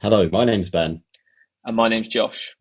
Hello, my name's Ben. And my name's Josh.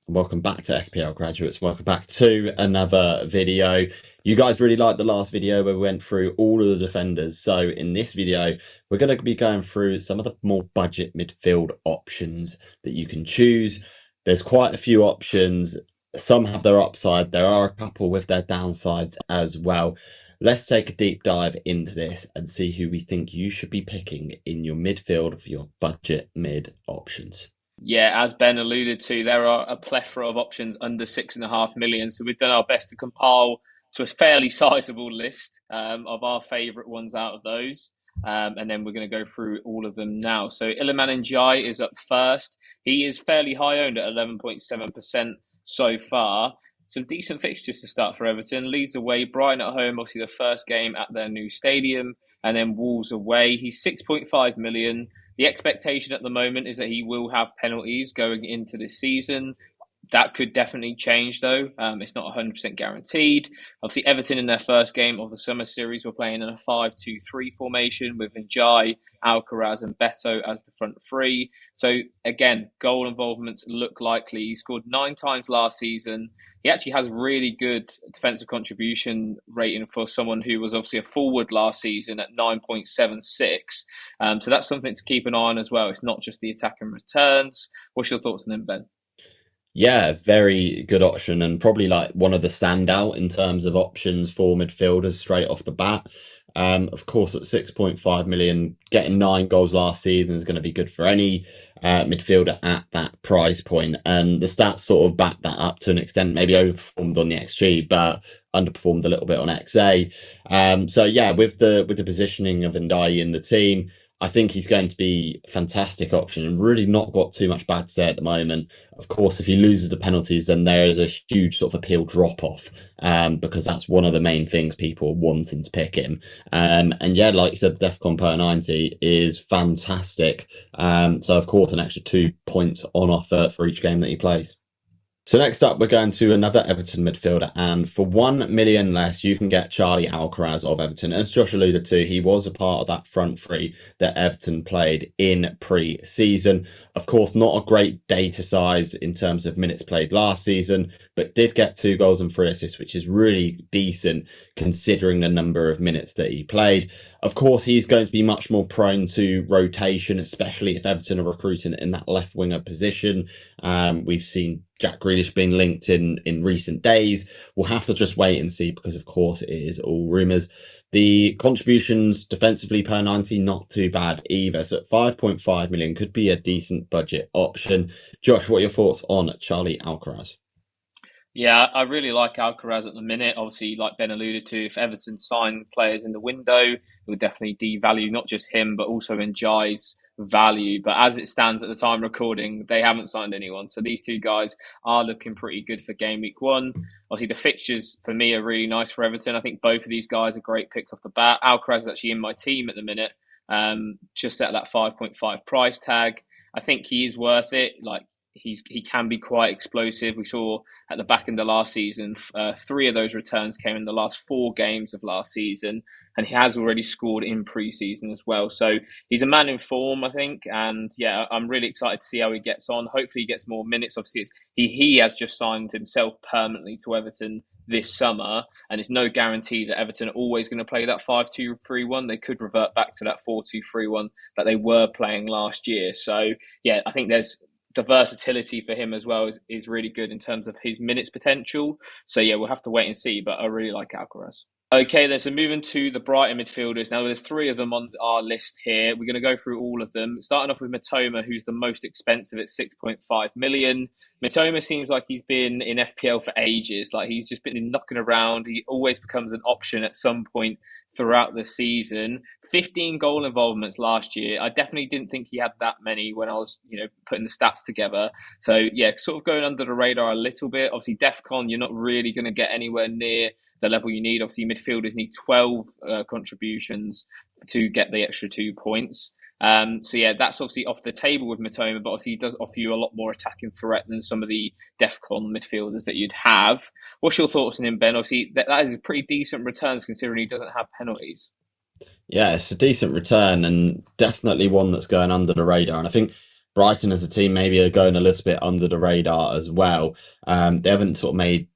Welcome back to FPL graduates. Welcome back to another video. You guys really liked the last video where we went through all of the defenders. So in this video, we're going to be going through some of the more budget midfield options that you can choose. There's quite a few options. Some have their upside. There are a couple with their downsides as well. Let's take a deep dive into this and see who we think you should be picking in your midfield for your budget mid options. Yeah, as Ben alluded to, there are a plethora of options under 6.5 million. So we've done our best to compile to a fairly sizable list of our favourite ones out of those. And then we're going to go through all of them now. So Iliman Ndiaye is up first. He is fairly high owned at 11.7% so far. Some decent fixtures to start for Everton. Leeds away, Brighton at home, obviously the first game at their new stadium, and then Wolves away. He's 6.5 million. The expectation at the moment is that he will have penalties going into this season. That could definitely change, though. It's not 100% guaranteed. Obviously, Everton in their first game of the summer series were playing in a 5-2-3 formation with Ndiaye, Alcaraz and Beto as the front three. So, again, goal involvements look likely. He scored 9 times last season. He actually has really good defensive contribution rating for someone who was obviously a forward last season at 9.76. So that's something to keep an eye on as well. It's not just the attack and returns. What's your thoughts on him, Ben? Yeah, very good option and probably like one of the standout in terms of options for midfielders straight off the bat. Of course, at 6.5 million, getting 9 goals last season is going to be good for any midfielder at that price point. And the stats sort of back that up to an extent, maybe overperformed on the XG, but underperformed a little bit on XA. So yeah, with the positioning of Ndiaye in the team, I think he's going to be a fantastic option and really not got too much bad to say at the moment. Of course, if he loses the penalties, then there is a huge sort of appeal drop off because that's one of the main things people are wanting to pick him. And yeah, like you said, the DEFCON per 90 is fantastic. So, of course, an extra 2 points on offer for each game that he plays. So next up, we're going to another Everton midfielder, and for 1 million less, you can get Charlie Alcaraz of Everton. As Josh alluded to, he was a part of that front three that Everton played in pre-season. Of course, not a great data size in terms of minutes played last season, but did get 2 goals and 3 assists, which is really decent considering the number of minutes that he played. Of course, he's going to be much more prone to rotation, especially if Everton are recruiting in that left winger position. We've seen Jack Grealish being linked in recent days. We'll have to just wait and see because, of course, it is all rumours. The contributions defensively per 90, not too bad either. So at 5.5 million could be a decent budget option. Josh, what are your thoughts on Charlie Alcaraz? Yeah, I really like Alcaraz at the minute. Obviously, like Ben alluded to, if Everton sign players in the window, it would definitely devalue not just him, but also Njai's value. But as it stands at the time recording, they haven't signed anyone. So these two guys are looking pretty good for game week 1. Obviously, the fixtures for me are really nice for Everton. I think both of these guys are great picks off the bat. Alcaraz is actually in my team at the minute, just at that 5.5 price tag. I think he is worth it. Like, he can be quite explosive. We saw at the back end of last season, 3 of those returns came in the last 4 games of last season, and he has already scored in pre-season as well. So he's a man in form, I think, and yeah, I'm really excited to see how he gets on. Hopefully, he gets more minutes. Obviously, he has just signed himself permanently to Everton this summer, and it's no guarantee that Everton are always going to play that 5-2-3-1. They could revert back to that 4-2-3-1 that they were playing last year. So yeah, I think there's the versatility for him as well is really good in terms of his minutes potential. So yeah, we'll have to wait and see, but I really like Alcaraz. Okay, then so moving to the Brighton midfielders. Now there's 3 of them on our list here. We're going to go through all of them. Starting off with Mitoma, who's the most expensive at 6.5 million. Mitoma seems like he's been in FPL for ages. Like, he's just been knocking around. He always becomes an option at some point throughout the season. 15 goal involvements last year. I definitely didn't think he had that many when I was, putting the stats together. So yeah, sort of going under the radar a little bit. Obviously, DEFCON, you're not really going to get anywhere near the level you need. Obviously, midfielders need 12 contributions to get the extra 2 points. So yeah, that's obviously off the table with Mitoma, but obviously he does offer you a lot more attacking threat than some of the DEFCON midfielders that you'd have. What's your thoughts on him, Ben? Obviously, that is pretty decent returns considering he doesn't have penalties. Yeah, it's a decent return and definitely one that's going under the radar. And I think Brighton as a team maybe are going a little bit under the radar as well. They haven't sort of made,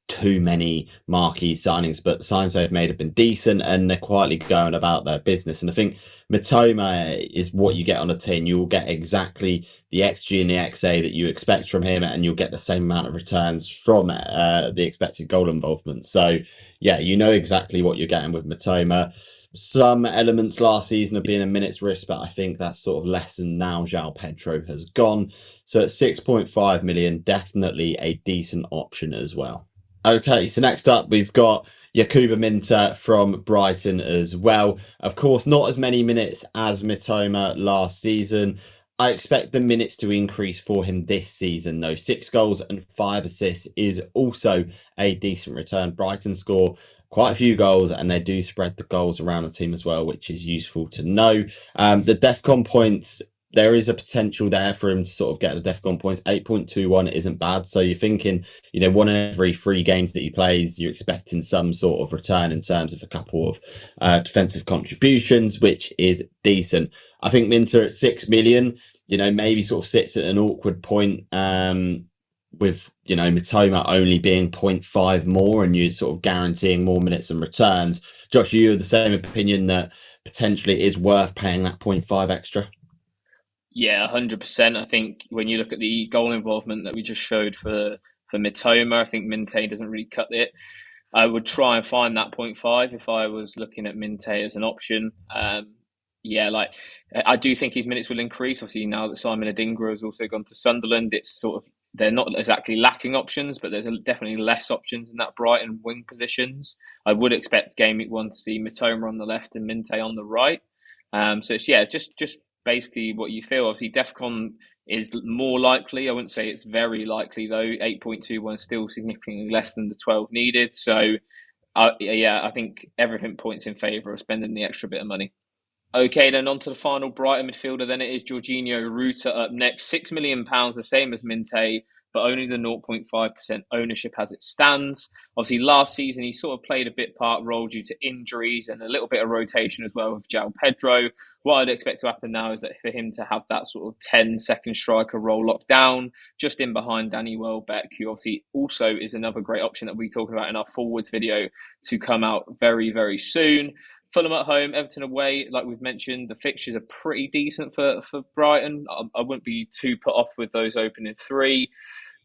too many marquee signings, but the signings they've made have been decent and they're quietly going about their business. And I think Matoma is what you get on a tin. You'll get exactly the XG and the XA that you expect from him, and you'll get the same amount of returns from the expected goal involvement. So, yeah, you know exactly what you're getting with Matoma. Some elements last season of being a minute's risk, but I think that's sort of lessened now. João Pedro has gone. So at 6.5 million, definitely a decent option as well. Okay, so next up we've got Yakuba Minter from Brighton as well. Of course, not as many minutes as Mitoma last season. I expect the minutes to increase for him this season, though. 6 goals and 5 assists is also a decent return. Brighton score quite a few goals, and they do spread the goals around the team as well, which is useful to know. The DEFCON points, there is a potential there for him to sort of get the DEFCON points. 8.21 isn't bad. So you're thinking, one in every 3 games that he plays, you're expecting some sort of return in terms of a couple of defensive contributions, which is decent. I think Minter at 6 million, maybe sort of sits at an awkward point. With Mitoma only being 0.5 more, and you're sort of guaranteeing more minutes and returns. Josh, you have the same opinion that potentially it is worth paying that 0.5 extra? Yeah, 100%. I think when you look at the goal involvement that we just showed for Mitoma, I think Minte doesn't really cut it. I would try and find that 0.5 if I was looking at Minte as an option. I do think his minutes will increase. Obviously, now that Simon Adingra has also gone to Sunderland, it's sort of they're not exactly lacking options, but there's definitely less options in that Brighton wing positions. I would expect game week 1 to see Mitoma on the left and Minte on the right. So it's just basically what you feel. Obviously, Defcon is more likely. I wouldn't say it's very likely though. 8.21 is still significantly less than the 12 needed. So I think everything points in favour of spending the extra bit of money. Okay, then on to the final Brighton midfielder. Then it is Jorginho Ruta up next. £6 million, the same as Minte, but only the 0.5% ownership as it stands. Obviously, last season he sort of played a bit part role due to injuries and a little bit of rotation as well with João Pedro. What I'd expect to happen now is that for him to have that sort of 10-second striker role locked down, just in behind Danny Welbeck, who obviously also is another great option that we'll be talking about in our forwards video to come out very, very soon. Fulham at home, Everton away. Like we've mentioned, the fixtures are pretty decent for Brighton. I wouldn't be too put off with those opening 3.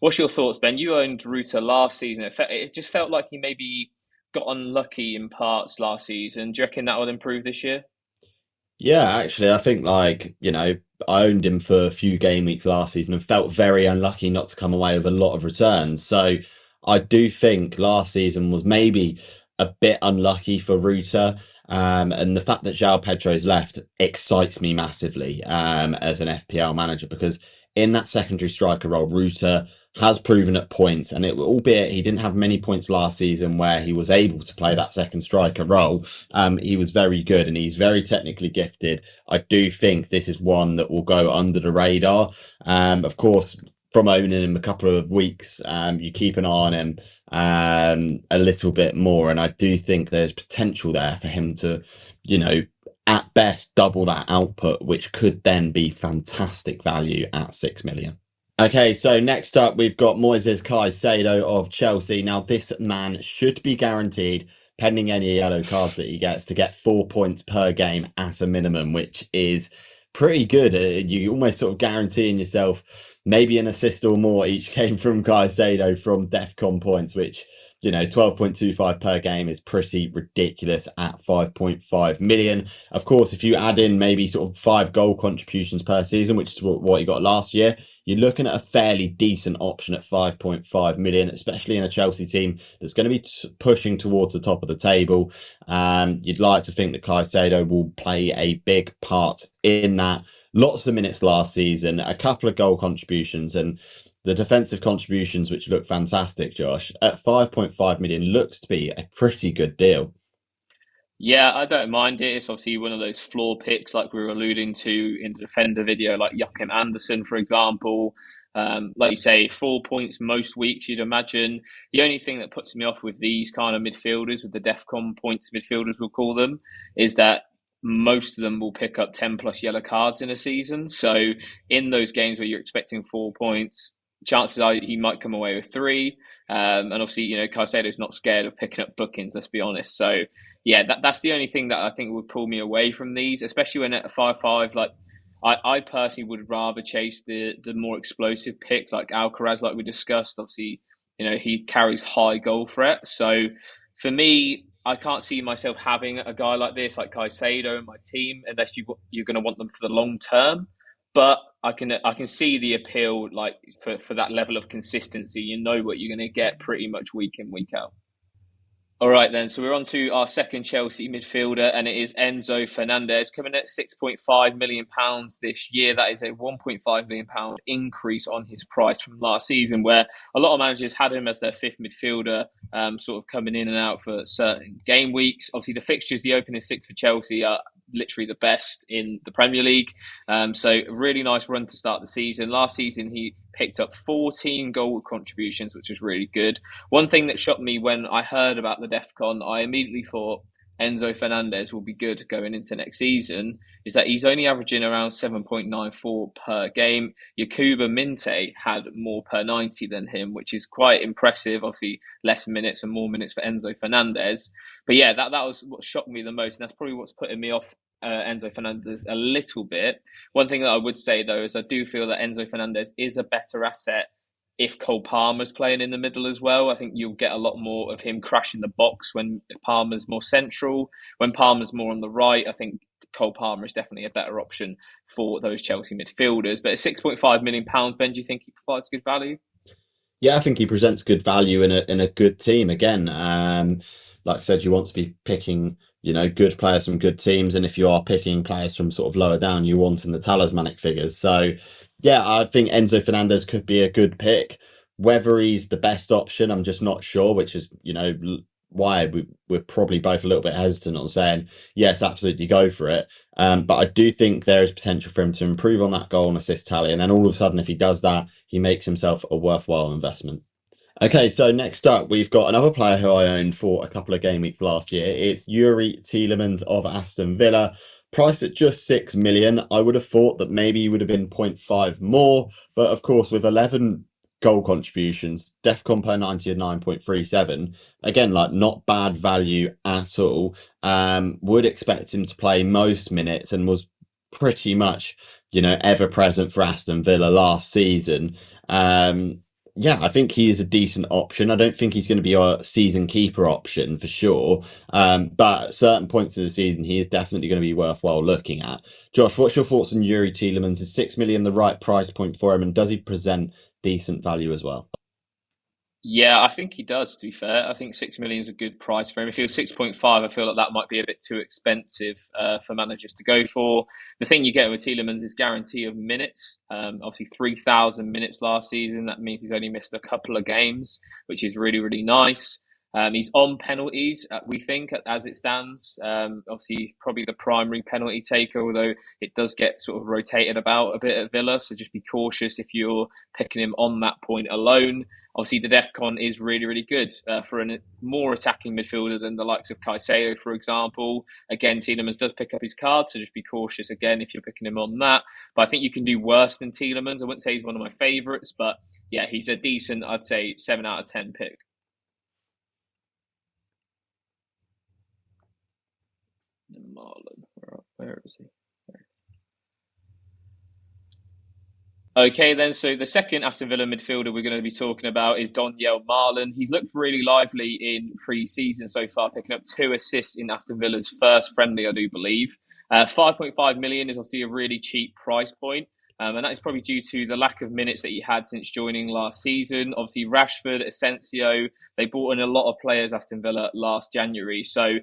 What's your thoughts, Ben? You owned Ruta last season. It just felt like he maybe got unlucky in parts last season. Do you reckon that will improve this year? Yeah, actually, I think I owned him for a few game weeks last season and felt very unlucky not to come away with a lot of returns. So I do think last season was maybe a bit unlucky for Ruta. And the fact that João Pedro's left excites me massively as an FPL manager, because in that secondary striker role, Ruta has proven at points, and albeit he didn't have many points last season where he was able to play that second striker role, he was very good and he's very technically gifted. I do think this is one that will go under the radar. Of course, from owning him a couple of weeks, you keep an eye on him a little bit more, and I do think there's potential there for him to, at best double that output, which could then be fantastic value at 6 million. Okay, so next up we've got Moises Caicedo of Chelsea. Now this man should be guaranteed, pending any yellow cards that he gets, to get 4 points per game at a minimum, which is pretty good. You almost sort of guaranteeing yourself maybe an assist or more each game from Caicedo from DEFCON points, which 12.25 per game is pretty ridiculous at 5.5 million. Of course, if you add in maybe sort of 5 goal contributions per season, which is what he got last year, you're looking at a fairly decent option at 5.5 million, especially in a Chelsea team that's going to be pushing towards the top of the table. You'd like to think that Caicedo will play a big part in that. Lots of minutes last season, a couple of goal contributions, and the defensive contributions, which look fantastic, Josh, at 5.5 million looks to be a pretty good deal. Yeah, I don't mind it. It's obviously one of those floor picks like we were alluding to in the defender video, like Joachim Anderson, for example. Like you say, 4 points most weeks, you'd imagine. The only thing that puts me off with these kind of midfielders, with the DEFCON points midfielders, we'll call them, is that most of them will pick up 10 plus yellow cards in a season. So in those games where you're expecting 4 points, chances are he might come away with three. And obviously, Caicedo's not scared of picking up bookings, let's be honest. So yeah, that's the only thing that I think would pull me away from these, especially when at a 5-5, like I personally would rather chase the more explosive picks like Alcaraz, like we discussed. Obviously, he carries high goal threat. So for me, I can't see myself having a guy like this, like Caicedo, in my team, unless you're going to want them for the long term. But I can see the appeal, like for that level of consistency. You know what you're going to get pretty much week in, week out. All right, then. So we're on to our second Chelsea midfielder, and it is Enzo Fernandez, coming at £6.5 million this year. That is a £1.5 million increase on his price from last season, where a lot of managers had him as their fifth midfielder, sort of coming in and out for certain game weeks. Obviously, the fixtures, the opening six for Chelsea are literally the best in the Premier League. So a really nice run to start the season. Last season, he picked up 14 goal contributions, which is really good. One thing that shocked me when I heard about the DEFCON, I immediately thought Enzo Fernandez will be good going into next season, is that he's only averaging around 7.94 per game. Yakuba Minte had more per 90 than him, which is quite impressive. Obviously, less minutes and more minutes for Enzo Fernandez. But yeah, that was what shocked me the most, and that's probably what's putting me off Enzo Fernandez a little bit. One thing that I would say, though, is I do feel that Enzo Fernandez is a better asset if Cole Palmer's playing in the middle as well. I think you'll get a lot more of him crashing the box when Palmer's more central. When Palmer's more on the right, I think Cole Palmer is definitely a better option for those Chelsea midfielders. But at £6.5 million, Ben, do you think he provides good value? Yeah, I think he presents good value in a good team. Again, like I said, you want to be picking, good players from good teams, and if you are picking players from sort of lower down, you want in the talismanic figures. So, yeah, I think Enzo Fernandez could be a good pick. Whether he's the best option, I'm just not sure. Which is, why we're probably both a little bit hesitant on saying yes, absolutely go for it. But I do think there is potential for him to improve on that goal and assist tally, and then all of a sudden, if he does that, he makes himself a worthwhile investment. Okay, so next up, we've got another player who I owned for a couple of game weeks last year. It's Yuri Tielemans of Aston Villa. Priced at just 6 million. I would have thought that maybe he would have been zero point 0.5 more, but of course, with 11 goal contributions, def per 90 of 9.37. Again, like not bad value at all. Would expect him to play most minutes and was pretty much, ever present for Aston Villa last season. Yeah, I think he is a decent option. I don't think he's going to be a season keeper option for sure. But at certain points of the season, he is definitely going to be worthwhile looking at. Josh, what's your thoughts on Yuri Tielemans? Is 6 million the right price point for him? And does he present decent value as well? Yeah, I think he does, to be fair. I think 6 million is a good price for him. If he was 6.5, I feel like that might be a bit too expensive for managers to go for. The thing you get with Tielemans is guarantee of minutes. Obviously, 3,000 minutes last season. That means he's only missed a couple of games, which is really, really nice. He's on penalties, we think, as it stands. Obviously, he's probably the primary penalty taker, although it does get sort of rotated about a bit at Villa. So just be cautious if you're picking him on that point alone. Obviously, the DEFCON is really, really good for a more attacking midfielder than the likes of Caicedo, for example. Again, Tielemans does pick up his card, so just be cautious again if you're picking him on that. But I think you can do worse than Tielemans. I wouldn't say he's one of my favourites, but yeah, he's a decent, I'd say, 7 out of 10 pick. Marlon, where is he? Okay, then. So the second Aston Villa midfielder we're going to be talking about is Donyell Marlon. He's looked really lively in pre-season so far, picking up 2 assists in Aston Villa's first friendly, I do believe. 5.5 million is obviously a really cheap price point. And that is probably due to the lack of minutes that he had since joining last season. Obviously, Rashford, Asensio, they brought in a lot of players, Aston Villa, last January. So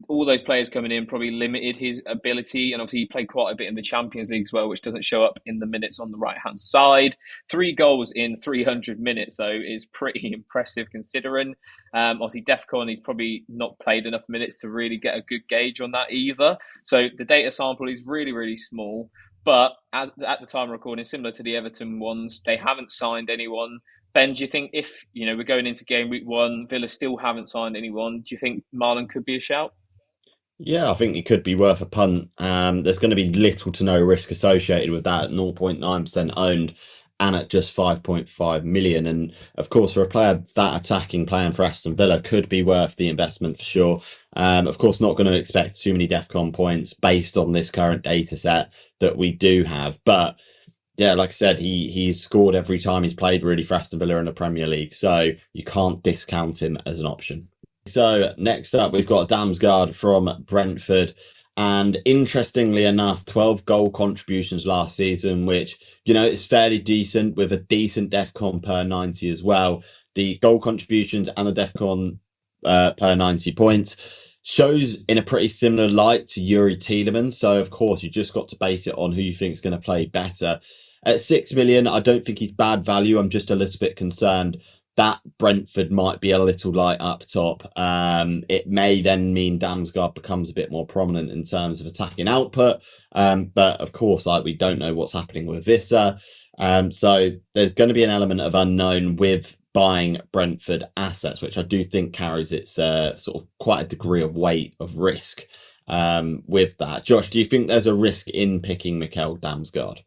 all those players coming in probably limited his ability. And obviously, he played quite a bit in the Champions League as well, which doesn't show up in the minutes on the right-hand side. 3 goals in 300 minutes, though, is pretty impressive considering. Obviously, DEFCON, he's probably not played enough minutes to really get a good gauge on that either. So the data sample is really, really small. But at the time of recording, similar to the Everton ones, they haven't signed anyone. Ben, do you think if we're going into game week 1, Villa still haven't signed anyone, do you think Marlon could be a shout? Yeah, I think it could be worth a punt. There's going to be little to no risk associated with that at 0.9% owned and at just 5.5 million. And of course, for a player that attacking playing for Aston Villa could be worth the investment for sure. Of course, not going to expect too many DEFCON points based on this current data set that we do have. But yeah, like I said, he's scored every time he's played really for Aston Villa in the Premier League. So you can't discount him as an option. So next up, we've got Damsgaard from Brentford. And interestingly enough, 12 goal contributions last season, which, is fairly decent with a decent DEFCON per 90 as well. The goal contributions and the DEFCON per 90 points shows in a pretty similar light to Yuri Tielemans. So, of course, you just got to base it on who you think is going to play better. At 6 million, I don't think he's bad value. I'm just a little bit concerned that Brentford might be a little light up top. It may then mean Damsgaard becomes a bit more prominent in terms of attacking output. But of course, we don't know what's happening with Visser. So there's going to be an element of unknown with buying Brentford assets, which I do think carries its sort of quite a degree of weight of risk with that. Josh, do you think there's a risk in picking Mikel Damsgaard?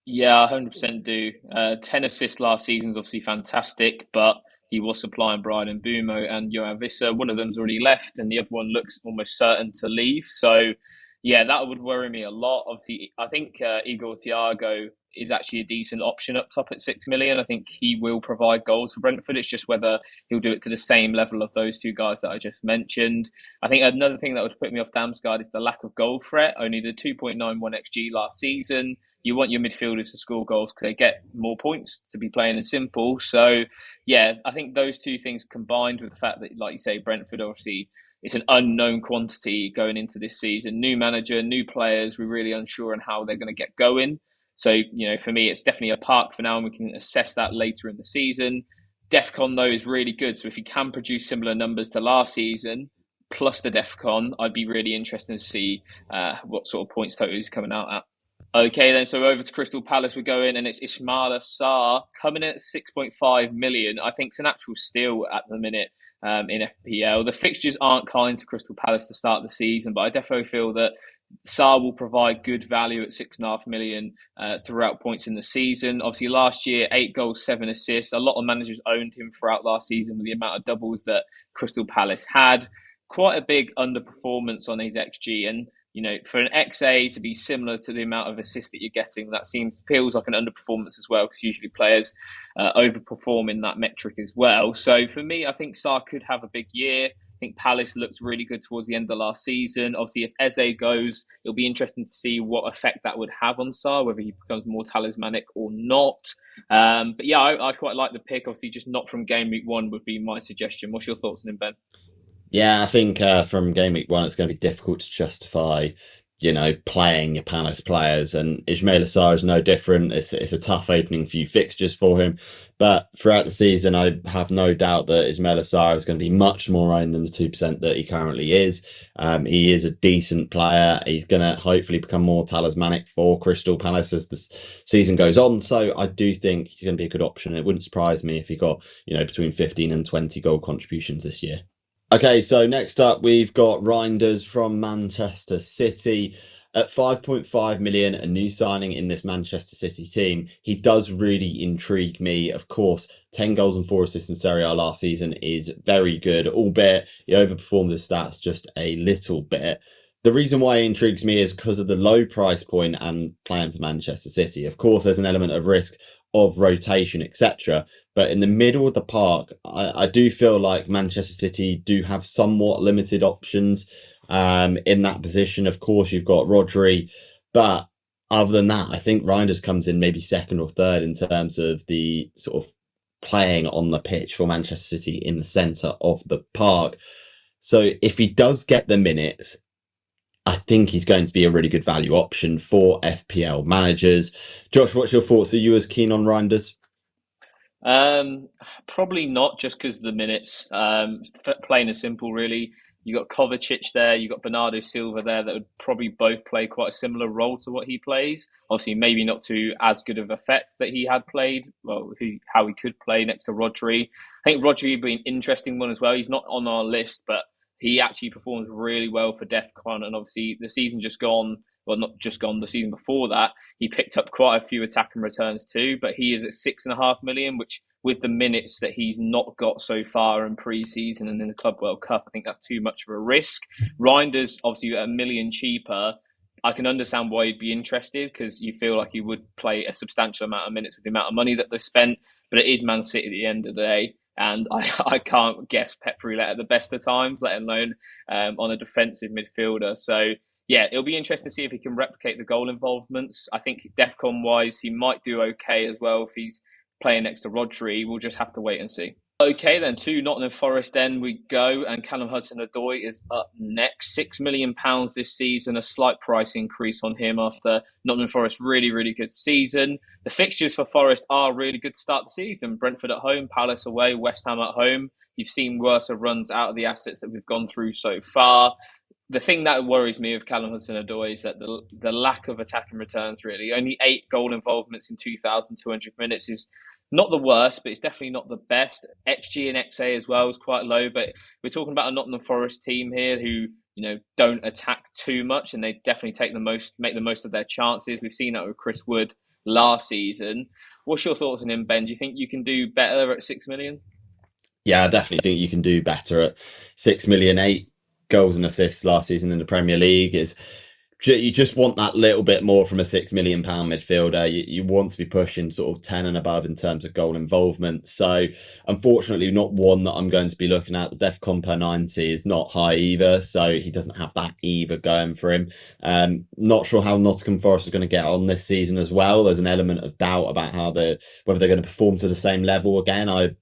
Yeah, 100% do. 10 assists last season is obviously fantastic, but he was supplying Brian Mbumo and Johan Visser. One of them's already left, and the other one looks almost certain to leave. So, yeah, that would worry me a lot. Obviously, I think Igor Thiago is actually a decent option up top at 6 million. I think he will provide goals for Brentford. It's just whether he'll do it to the same level of those two guys that I just mentioned. I think another thing that would put me off Damsgaard is the lack of goal threat. Only the 2.91 XG last season. You want your midfielders to score goals because they get more points to be playing in simple. So, yeah, I think those two things combined with the fact that, like you say, Brentford obviously it's an unknown quantity going into this season. New manager, new players. We're really unsure on how they're going to get going. So, for me, it's definitely a park for now, and we can assess that later in the season. DEFCON, though, is really good. So if he can produce similar numbers to last season, plus the DEFCON, I'd be really interested to see what sort of points total he's coming out at. Okay, then, so over to Crystal Palace we go in, and it's Ismaila Sarr coming in at 6.5 million. I think it's an actual steal at the minute in FPL. The fixtures aren't kind to Crystal Palace to start the season, but I definitely feel that Sarr will provide good value at 6.5 million throughout points in the season. Obviously, last year, 8 goals, 7 assists. A lot of managers owned him throughout last season with the amount of doubles that Crystal Palace had. Quite a big underperformance on his XG, and for an XA to be similar to the amount of assists that you're getting, that feels like an underperformance as well, because usually players overperform in that metric as well. So for me, I think Sarr could have a big year. I think Palace looks really good towards the end of last season. Obviously, if Eze goes, it'll be interesting to see what effect that would have on Sarr, whether he becomes more talismanic or not. But yeah, I quite like the pick. Obviously, just not from game week 1 would be my suggestion. What's your thoughts on him, Ben? Yeah, I think from game week 1, it's going to be difficult to justify, playing your Palace players. And Ismaila Sarr is no different. It's a tough opening few fixtures for him. But throughout the season, I have no doubt that Ismaila Sarr is going to be much more owned than the 2% that he currently is. He is a decent player. He's going to hopefully become more talismanic for Crystal Palace as the season goes on. So I do think he's going to be a good option. It wouldn't surprise me if he got, between 15 and 20 goal contributions this year. Okay, so next up we've got Reinders from Manchester City at 5.5 million, a new signing in this Manchester City team. He does really intrigue me. Of course, 10 goals and 4 assists in Serie A last season is very good, albeit he overperformed his stats just a little bit. The reason why he intrigues me is because of the low price point and playing for Manchester City. Of course, there's an element of risk of rotation, etc. But in the middle of the park, I do feel like Manchester City do have somewhat limited options in that position. Of course, you've got Rodri, but other than that, I think Reinders comes in maybe second or third in terms of the sort of playing on the pitch for Manchester City in the centre of the park. So if he does get the minutes, I think he's going to be a really good value option for FPL managers. Josh, what's your thoughts? Are you as keen on Reinders? Probably not, just because of the minutes. Plain and simple, really. You got Kovacic there, you got Bernardo Silva there that would probably both play quite a similar role to what he plays. Obviously, maybe not to as good of effect that he had played. Well, how he could play next to Rodri. I think Rodri would be an interesting one as well. He's not on our list, but he actually performs really well for DEFCON. And obviously, the season just gone, well, not just gone, the season before that, he picked up quite a few attack and returns too. But he is at 6.5 million, which with the minutes that he's not got so far in pre-season and in the Club World Cup, I think that's too much of a risk. Reinders, obviously, a million cheaper. I can understand why you'd be interested because you feel like he would play a substantial amount of minutes with the amount of money that they spent. But it is Man City at the end of the day. And I can't guess Pep Roulette at the best of times, let alone on a defensive midfielder. So, yeah, it'll be interesting to see if he can replicate the goal involvements. I think DEFCON-wise, he might do okay as well if he's playing next to Rodri. We'll just have to wait and see. Okay, then to Nottingham Forest, then we go, and Callum Hudson-Odoi is up next. £6 million this season, a slight price increase on him after Nottingham Forest really, really good season. The fixtures for Forest are really good to start the season. Brentford at home, Palace away, West Ham at home. You've seen worse runs out of the assets that we've gone through so far. The thing that worries me of Callum Hudson-Odoi is that the lack of attack and returns, really. Only 8 goal involvements in 2,200 minutes is not the worst, but it's definitely not the best. XG and XA as well is quite low, but we're talking about a Nottingham Forest team here who, don't attack too much, and they definitely make the most of their chances. We've seen that with Chris Wood last season. What's your thoughts on him, Ben? Do you think you can do better at 6 million? Yeah, I definitely think you can do better at 6 million. 8 goals and assists last season in the Premier League is, you just want that little bit more from a £6 million midfielder. You want to be pushing sort of 10 and above in terms of goal involvement. So unfortunately, not one that I'm going to be looking at. The DEFCON per 90 is not high either, so he doesn't have that either going for him. Not sure how Nottingham Forest are going to get on this season as well. There's an element of doubt about whether they're going to perform to the same level again. I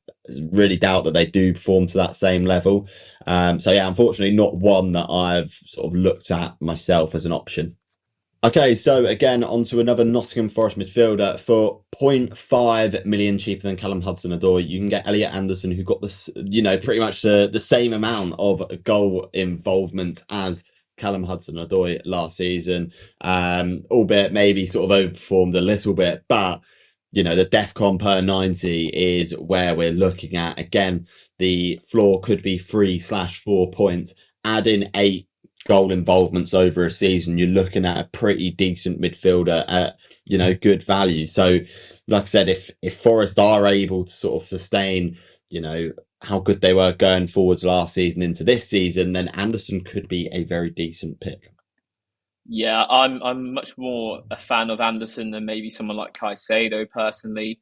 really doubt that they do perform to that same level. So yeah, unfortunately not one that I've sort of looked at myself as an option. Okay, so again, onto another Nottingham Forest midfielder for 0.5 million cheaper than Callum Hudson-Odoi. You can get Elliot Anderson, who got this, pretty much the same amount of goal involvement as Callum Hudson-Odoi last season, albeit maybe sort of overperformed a little bit, but the DEFCON per 90 is where we're looking at. Again, the floor could be 3/4 points. Add in 8 goal involvements over a season, you're looking at a pretty decent midfielder at, good value. So, like I said, if Forest are able to sort of sustain, how good they were going forwards last season into this season, then Anderson could be a very decent pick. Yeah, I'm much more a fan of Anderson than maybe someone like Caicedo personally.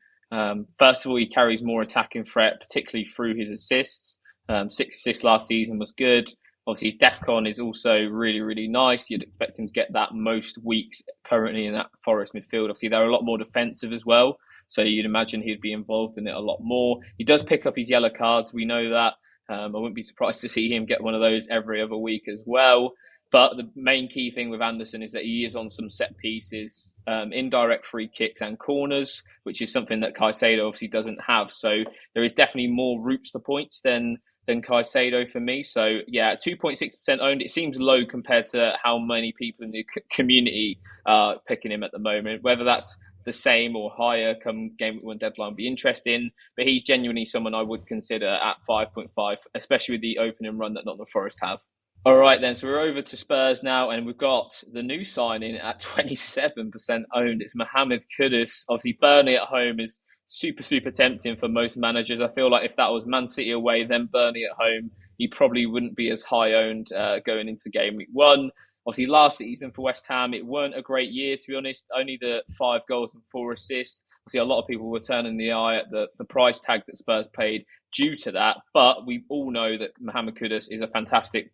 First of all, he carries more attacking threat, particularly through his assists. 6 assists last season was good. Obviously, his DEFCON is also really, really nice. You'd expect him to get that most weeks currently in that Forest midfield. Obviously, they're a lot more defensive as well, so you'd imagine he'd be involved in it a lot more. He does pick up his yellow cards. We know that. I wouldn't be surprised to see him get one of those every other week as well. But the main key thing with Anderson is that he is on some set pieces, indirect free kicks and corners, which is something that Caicedo obviously doesn't have. So there is definitely more routes to points than Caicedo for me. So yeah, 2.6% owned. It seems low compared to how many people in the community are picking him at the moment. Whether that's the same or higher come game week 1 deadline be interesting. But he's genuinely someone I would consider at 5.5, especially with the opening run that Nottingham Forest have. All right, then. So we're over to Spurs now, and we've got the new signing at 27% owned. It's Mohamed Kudus. Obviously, Burnley at home is super, super tempting for most managers. I feel like if that was Man City away, then Burnley at home, he probably wouldn't be as high owned going into game week 1. Obviously, last season for West Ham, it weren't a great year, to be honest. Only the 5 goals and 4 assists. Obviously, a lot of people were turning the eye at the price tag that Spurs paid due to that. But we all know that Mohamed Kudus is a fantastic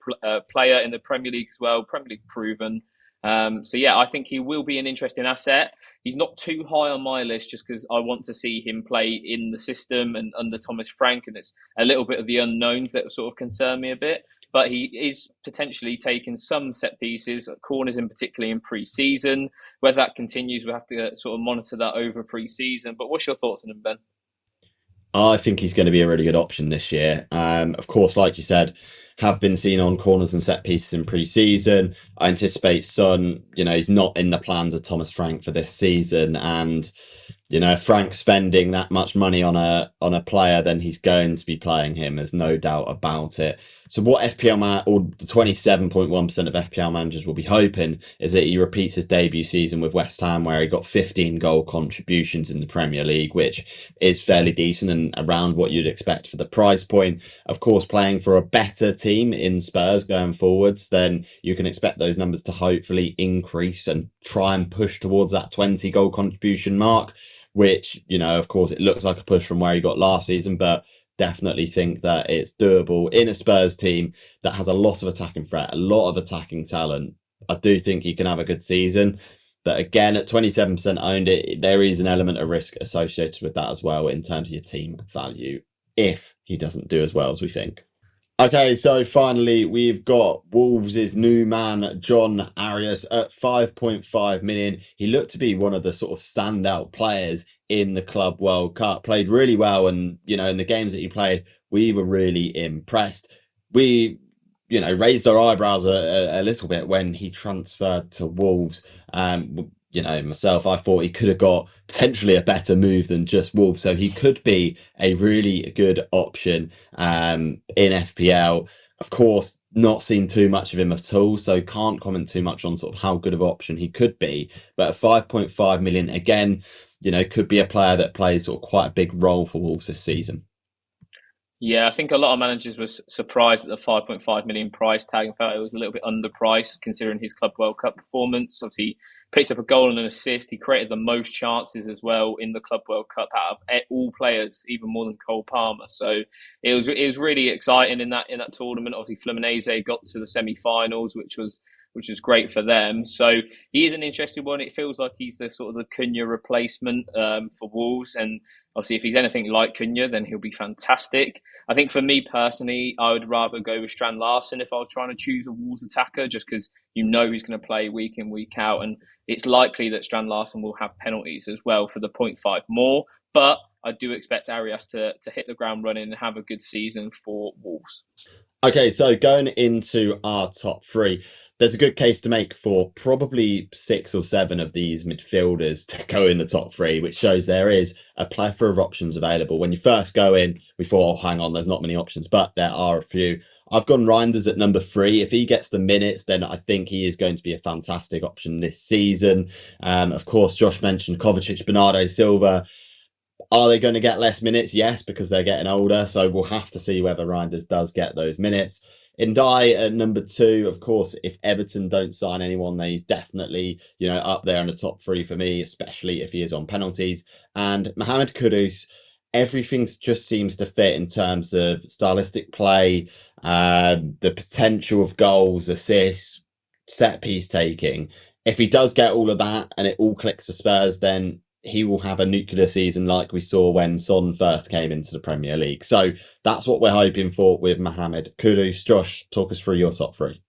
player in the Premier League as well, Premier League proven. So yeah, I think he will be an interesting asset. He's not too high on my list just because I want to see him play in the system and under Thomas Frank, and it's a little bit of the unknowns that sort of concern me a bit. But he is potentially taking some set pieces, corners in particularly in pre-season. Whether that continues, we'll have to sort of monitor that over pre-season. But what's your thoughts on him, Ben? I think he's going to be a really good option this year. Of course, like you said, have been seen on corners and set pieces in pre-season. I anticipate Son, he's not in the plans of Thomas Frank for this season. And, if Frank's spending that much money on a player, then he's going to be playing him. There's no doubt about it. So what or the 27.1% of FPL managers will be hoping is that he repeats his debut season with West Ham, where he got 15 goal contributions in the Premier League, which is fairly decent and around what you'd expect for the price point. Of course, playing for a better team in Spurs going forwards, then you can expect those numbers to hopefully increase and try and push towards that 20 goal contribution mark, which, of course, it looks like a push from where he got last season, but definitely think that it's doable in a Spurs team that has a lot of attacking threat, a lot of attacking talent. I do think he can have a good season. But again, at 27% owned, there is an element of risk associated with that as well in terms of your team value if he doesn't do as well as we think. Okay, so finally, we've got Wolves' new man, John Arias, at 5.5 million. He looked to be one of the sort of standout players in the Club World Cup. Played really well, and in the games that he played, we were really impressed. We raised our eyebrows a little bit when he transferred to Wolves. Myself, I thought he could have got potentially a better move than just Wolves. So he could be a really good option in FPL. Of course, not seen too much of him at all, so can't comment too much on sort of how good of an option he could be. But at 5.5 million, again, could be a player that plays sort of quite a big role for Wolves this season. Yeah, I think a lot of managers were surprised at the 5.5 million price tag and felt it was a little bit underpriced considering his Club World Cup performance. Obviously, picked up a goal and an assist. He created the most chances as well in the Club World Cup out of all players, even more than Cole Palmer. So it was really exciting in that tournament. Obviously, Fluminense got to the semi-finals, which was great for them. So he is an interesting one. It feels like he's the sort of the Cunha replacement for Wolves, and obviously, if he's anything like Cunha, then he'll be fantastic. I think for me personally, I would rather go with Strand Larsen if I was trying to choose a Wolves attacker, just because he's going to play week in, week out. And it's likely that Strand Larsen will have penalties as well for the 0.5 more. But I do expect Arias to hit the ground running and have a good season for Wolves. Okay, so going into our top three, there's a good case to make for probably 6 or 7 of these midfielders to go in the top three, which shows there is a plethora of options available. When you first go in, we thought, hang on, there's not many options, but there are a few. I've gone Reinders at number 3. If he gets the minutes, then I think he is going to be a fantastic option this season. Of course, Josh mentioned Kovacic, Bernardo Silva. Are they going to get less minutes? Yes, because they're getting older. So we'll have to see whether Reinders does get those minutes. Ndai at number 2, of course, if Everton don't sign anyone, then he's definitely, up there in the top 3 for me, especially if he is on penalties. And Mohamed Kudus, everything just seems to fit in terms of stylistic play, the potential of goals, assists, set piece taking. If he does get all of that and it all clicks to Spurs, then he will have a nuclear season like we saw when Son first came into the Premier League. So that's what we're hoping for with Mohamed Kudus. Josh, talk us through your top 3.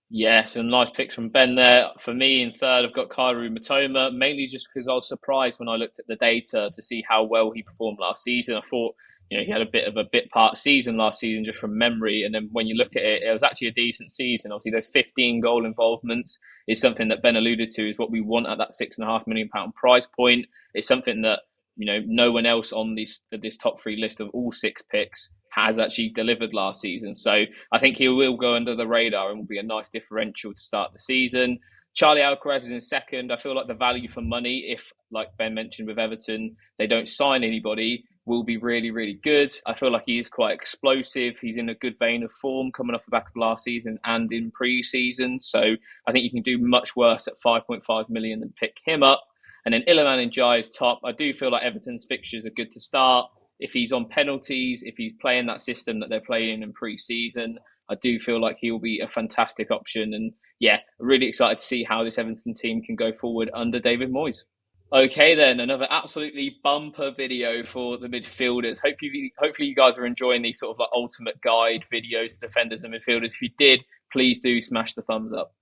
Yeah, some nice picks from Ben there. For me, in third, I've got Kairu Matoma, mainly just because I was surprised when I looked at the data to see how well he performed last season. I thought, he had a bit of a bit part season last season just from memory. And then when you look at it, it was actually a decent season. Obviously, those 15 goal involvements is something that Ben alluded to is what we want at that £6.5 million price point. It's something that, no one else on this top 3 list of all 6 picks has actually delivered last season. So I think he will go under the radar and will be a nice differential to start the season. Charlie Alcaraz is in second. I feel like the value for money, if, like Ben mentioned with Everton, they don't sign anybody, will be really, really good. I feel like he is quite explosive. He's in a good vein of form coming off the back of last season and in pre-season. So I think you can do much worse at 5.5 million than pick him up. And then Iliman Ndiaye is top. I do feel like Everton's fixtures are good to start. If he's on penalties, if he's playing that system that they're playing in pre-season, I do feel like he'll be a fantastic option. And yeah, really excited to see how this Everton team can go forward under David Moyes. Okay, then another absolutely bumper video for the midfielders. Hopefully you guys are enjoying these sort of like ultimate guide videos, defenders and midfielders. If you did, please do smash the thumbs up.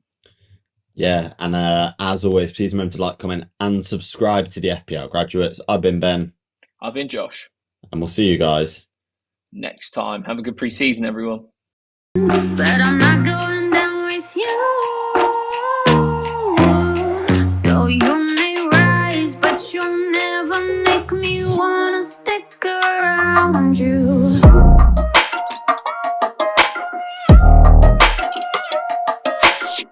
Yeah, and as always, please remember to like, comment, and subscribe to the FPL graduates. I've been Ben. I've been Josh. And we'll see you guys next time. Have a good pre-season, everyone. But I'm not going